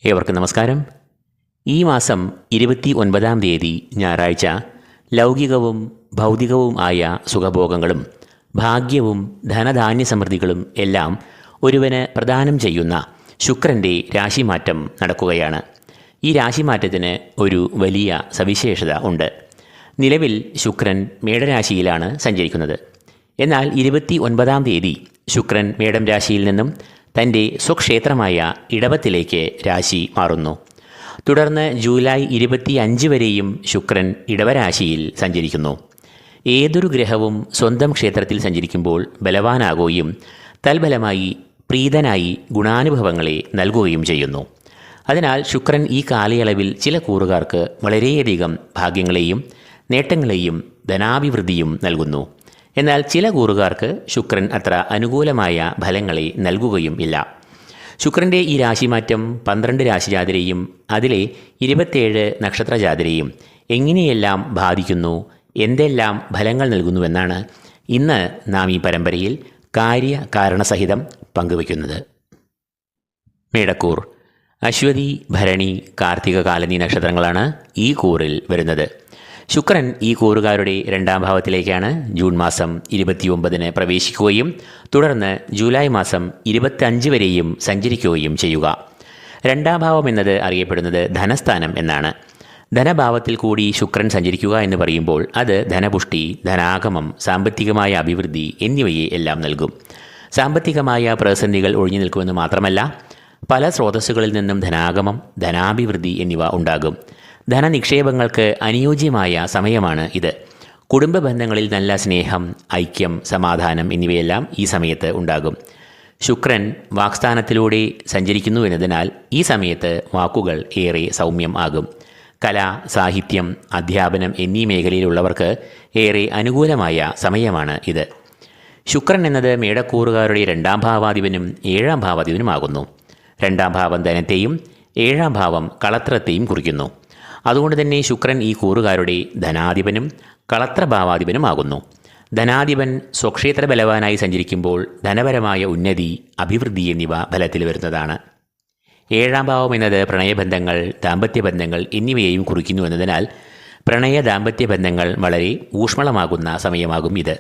ഏവർക്കും നമസ്കാരം. ഈ മാസം 29-ാം തീയതി ഞായറാഴ്ച ലൗകികവും ഭൗതികവും ആയ സുഖഭോഗങ്ങളും ഭാഗ്യവും ധനധാന്യ സമൃദ്ധികളും എല്ലാം ഒരുവന് പ്രദാനം ചെയ്യുന്ന ശുക്രൻ്റെ രാശിമാറ്റം നടക്കുകയാണ്. ഈ രാശിമാറ്റത്തിന് ഒരു വലിയ സവിശേഷത ഉണ്ട്. നിലവിൽ ശുക്രൻ മേടരാശിയിലാണ് സഞ്ചരിക്കുന്നത്. എന്നാൽ 29-ാം തീയതി ശുക്രൻ മേടം രാശിയിൽ നിന്നും തൻ്റെ സ്വക്ഷേത്രമായ ഇടവത്തിലേക്ക് രാശി മാറുന്നു. തുടർന്ന് ജൂലൈ 25 വരെയും ശുക്രൻ ഇടവരാശിയിൽ സഞ്ചരിക്കുന്നു. ഏതൊരു ഗ്രഹവും സ്വന്തം ക്ഷേത്രത്തിൽ സഞ്ചരിക്കുമ്പോൾ ബലവാനാകുകയും തൽഫലമായി പ്രീതനായി ഗുണാനുഭവങ്ങളെ നൽകുകയും ചെയ്യുന്നു. അതിനാൽ ശുക്രൻ ഈ കാലയളവിൽ ചില കൂറുകാർക്ക് വളരെയധികം ഭാഗ്യങ്ങളെയും നേട്ടങ്ങളെയും ധനാഭിവൃദ്ധിയും നൽകുന്നു. എന്നാൽ ചില കൂറുകാർക്ക് ശുക്രൻ അത്ര അനുകൂലമായ ഫലങ്ങളെ നൽകുകയും ഇല്ല. ശുക്രൻ്റെ ഈ രാശിമാറ്റം 12 രാശിജാതരെയും അതിലെ 27 നക്ഷത്രജാതരെയും എങ്ങനെയെല്ലാം ബാധിക്കുന്നു, എന്തെല്ലാം ഫലങ്ങൾ നൽകുന്നുവെന്നാണ് ഇന്ന് നാം ഈ പരമ്പരയിൽ കാര്യകാരണസഹിതം പങ്കുവയ്ക്കുന്നത്. മേടക്കൂർ അശ്വതി, ഭരണി, കാർത്തിക, കാലനി നക്ഷത്രങ്ങളാണ് ഈ കൂറിൽ വരുന്നത്. ശുക്രൻ ഈ കൂറുകാരുടെ 2-ാം ഭാവത്തിലേക്കാണ് ജൂൺ മാസം 29-ന് പ്രവേശിക്കുകയും തുടർന്ന് ജൂലൈ മാസം 25 വരെയും സഞ്ചരിക്കുകയും ചെയ്യുക. 2-ാം ഭാവം എന്നത് അറിയപ്പെടുന്നത് ധനസ്ഥാനം എന്നാണ്. ധനഭാവത്തിൽ കൂടി ശുക്രൻ സഞ്ചരിക്കുക എന്ന് പറയുമ്പോൾ അത് ധനപുഷ്ടി, ധനാഗമം, സാമ്പത്തികമായ അഭിവൃദ്ധി എന്നിവയെ എല്ലാം നൽകും. സാമ്പത്തികമായ പ്രതിസന്ധികൾ ഒഴിഞ്ഞു നിൽക്കുമെന്ന് മാത്രമല്ല, പല സ്രോതസ്സുകളിൽ നിന്നും ധനാഗമം, ധനാഭിവൃദ്ധി എന്നിവ ഉണ്ടാകും. ധനനിക്ഷേപങ്ങൾക്ക് അനുയോജ്യമായ സമയമാണ് ഇത്. കുടുംബ ബന്ധങ്ങളിൽ നല്ല സ്നേഹം, ഐക്യം, സമാധാനം എന്നിവയെല്ലാം ഈ സമയത്ത് ഉണ്ടാകും. ശുക്രൻ വാക്സ്ഥാനത്തിലൂടെ സഞ്ചരിക്കുന്നു എന്നതിനാൽ ഈ സമയത്ത് വാക്കുകൾ ഏറെ സൗമ്യം ആകും. കല, സാഹിത്യം, അധ്യാപനം എന്നീ മേഖലയിലുള്ളവർക്ക് ഏറെ അനുകൂലമായ സമയമാണ് ഇത്. ശുക്രൻ എന്നത് മേടക്കൂറുകാരുടെ 2-ാം ഭാവാധിപനും 7-ാം ഭാവാധിപനുമാകുന്നു. 2-ാം ഭാവം ധനത്തെയും 7-ാം ഭാവം കളത്രത്തെയും കുറിക്കുന്നു. അതുകൊണ്ട് തന്നെ ശുക്രൻ ഈ കൂറുകാരുടെ ധനാധിപനും കളത്രഭാവാധിപനുമാകുന്നു. ധനാധിപൻ സ്വക്ഷേത്ര ബലവാനായി സഞ്ചരിക്കുമ്പോൾ ധനപരമായ ഉന്നതി, അഭിവൃദ്ധി എന്നിവ ഫലത്തിൽ വരുന്നതാണ്. 7-ാം ഭാവം എന്നത് പ്രണയബന്ധങ്ങൾ, ദാമ്പത്യബന്ധങ്ങൾ എന്നിവയെയും കുറിക്കുന്നു എന്നതിനാൽ പ്രണയ ദാമ്പത്യ ബന്ധങ്ങൾ വളരെ ഊഷ്മളമാകുന്ന സമയമാകും ഇത്.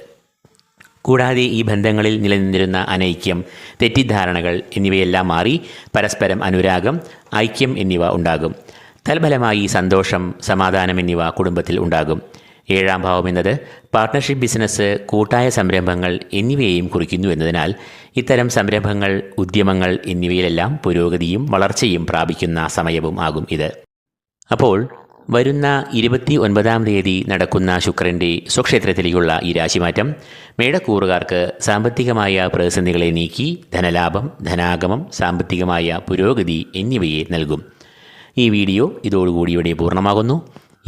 കൂടാതെ ഈ ബന്ധങ്ങളിൽ നിലനിന്നിരുന്ന അനൈക്യം, തെറ്റിദ്ധാരണകൾ എന്നിവയെല്ലാം മാറി പരസ്പരം അനുരാഗം, ഐക്യം എന്നിവ ഉണ്ടാകും. തൽഫലമായി സന്തോഷം, സമാധാനം എന്നിവ കുടുംബത്തിൽ ഉണ്ടാകും. 7-ാം ഭാവം എന്നത് പാർട്ട്ണർഷിപ്പ് ബിസിനസ്, കൂട്ടായ സംരംഭങ്ങൾ എന്നിവയെയും കുറിക്കുന്നു എന്നതിനാൽ ഇത്തരം സംരംഭങ്ങൾ, ഉദ്യമങ്ങൾ എന്നിവയിലെല്ലാം പുരോഗതിയും വളർച്ചയും പ്രാപിക്കുന്ന സമയവും ആകും ഇത്. അപ്പോൾ വരുന്ന 29-ാം തീയതി നടക്കുന്ന ശുക്രൻ്റെ സ്വക്ഷേത്രത്തിലേക്കുള്ള ഈ രാശിമാറ്റം മേടക്കൂറുകാർക്ക് സാമ്പത്തികമായ പ്രതിസന്ധികളെ നീക്കി ധനലാഭം, ധനാഗമം, സാമ്പത്തികമായ പുരോഗതി എന്നിവയെ നൽകും. ഈ വീഡിയോ ഇതോടുകൂടി ഇവിടെ പൂർണ്ണമാകുന്നു.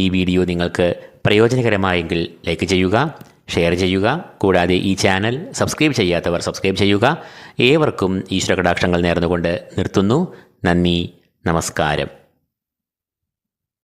ഈ വീഡിയോ നിങ്ങൾക്ക് പ്രയോജനകരമായെങ്കിൽ ലൈക്ക് ചെയ്യുക, ഷെയർ ചെയ്യുക. കൂടാതെ ഈ ചാനൽ സബ്സ്ക്രൈബ് ചെയ്യാത്തവർ സബ്സ്ക്രൈബ് ചെയ്യുക. ഏവർക്കും ഈശ്വര കടാക്ഷങ്ങൾ നേർന്നുകൊണ്ട് നിർത്തുന്നു. നന്ദി, നമസ്കാരം.